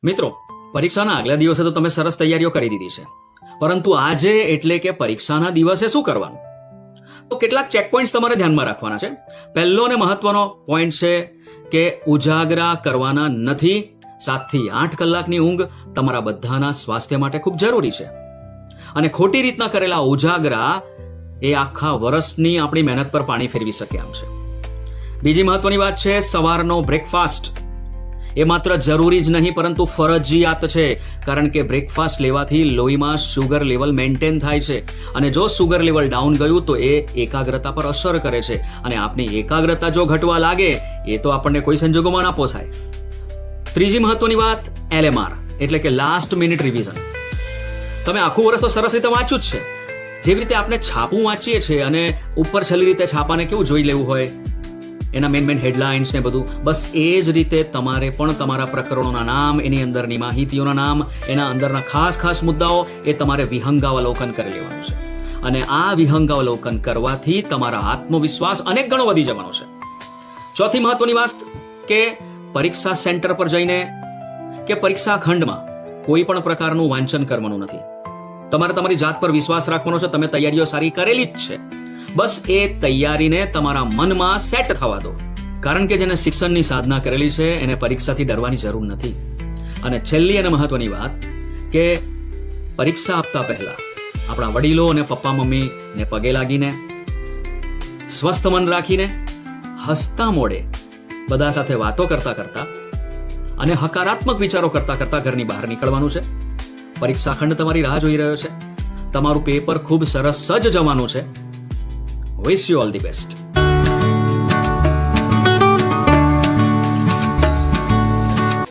મિત્રો, પરીક્ષાના આગલા દિવસે તો તમે સરસ તૈયારીઓ કરી દીધી છે, પરંતુ આજે એટલે કે પરીક્ષાના દિવસે શું કરવાનું? તો કેટલાક ચેક પોઈન્ટ્સ તમારે ધ્યાનમાં રાખવાના છે. પહેલો અને મહત્વનો પોઈન્ટ છે કે ઉજાગરા કરવાના નથી. 7 થી 8 કલાકની ઊંઘ તમારા બધાના સ્વાસ્થ્ય માટે ખૂબ જરૂરી છે, અને ખોટી રીતના કરેલા ઉજાગરા એ આખા વર્ષની આપણી મહેનત પર પાણી ફેરવી શકે આમ છે. બીજી મહત્વની વાત છે સવારનો બ્રેકફાસ્ટ. એ માત્ર જરૂરી જ નહીં પરંતુ ફરજિયાત છે, કારણ કે બ્રેકફાસ્ટ લેવાથી લોહીમાં શુગર લેવલ મેન્ટેન થાય છે, અને જો શુગર લેવલ ડાઉન ગયું તો એ એકાગ્રતા પર અસર કરે છે, અને આપણી એકાગ્રતા જો ઘટવા લાગે એ તો આપણને કોઈ સંજોગોમાં ના પોસાય. ત્રીજી મહત્વની વાત LMR એટલે કે લાસ્ટ મિનિટ રિવિઝન. તમે આખું વર્ષ તો સરસ રીતે વાંચ્યું જ છે, જેવી રીતે આપણે છાપું વાંચીએ છીએ અને ઉપર છેલ્લી રીતે છાપાને કેવું જોઈ લેવું હોય, એના મેન હેડલાઇન્સ ને બધું, બસ એ જ રીતે તમારે પણ તમારા પ્રકરણોના નામ, એની અંદરની માહિતીઓના નામ, એના અંદરના ખાસ મુદ્દાઓ એ તમારે વિહંગાવલોકન કરી લેવાનું છે, અને આ વિહંગાવલોકન કરવાથી તમારા આત્મવિશ્વાસ અનેક ગણો વધી જવાનો છે. ચોથી મહત્વની વાત કે પરીક્ષા સેન્ટર પર જઈને કે પરીક્ષા ખંડમાં કોઈ પણ પ્રકારનું વાંચન કરવાનું નથી. તમારે તમારી જાત પર વિશ્વાસ રાખવાનો છે. તમે તૈયારીઓ સારી કરેલી જ છે, બસ એ તૈયારીને તમારા મનમાં સેટ થવા દો, કારણ કે જેને શિક્ષણની સાધના કરેલી છે એને પરીક્ષાથી ડરવાની જરૂર નથી. અને છેલ્લી અને મહત્વની વાત કે પરીક્ષા આપતા પહેલા આપણા વડીલો અને પપ્પા મમ્મીને પગે લાગીને, સ્વસ્થ મન રાખીને, હસતા મોઢે બધા સાથે વાતો કરતા અને હકારાત્મક વિચારો કરતા ઘરની બહાર નીકળવાનું છે. પરીક્ષા ખંડ તમારી રાહ જોઈ રહ્યો છે. તમારું પેપર ખૂબ સરસ જ જવાનું છે. Wish you all the best.